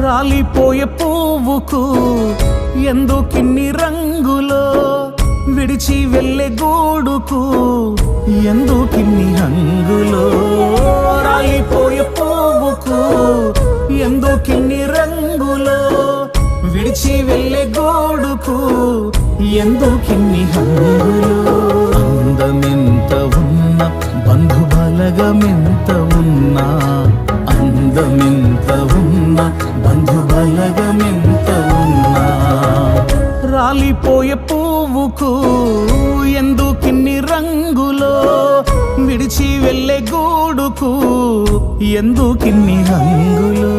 రాలిపోయే పువ్వుకు ఎందుకిన్ని రంగులో, విడిచి వెళ్ళే గూడుకు ఎందుకిన్ని హంగులో. రాలిపోయే పువ్వుకు ఎందుకిన్ని రంగులో, విడిచి వెళ్ళే గూడుకు ఎందుకిన్ని హంగులో. అందమెంత ఉన్నా, బంధుబలగమెంత ఉన్నా, అందమెంత ఉన్నా, బంధుబలగమెంత ఉన్నా, రాలిపోయే పువ్వుకు ఎందుకిన్ని రంగులో, విడిచి వెళ్ళే గూడుకు ఎందుకిన్ని హంగులో.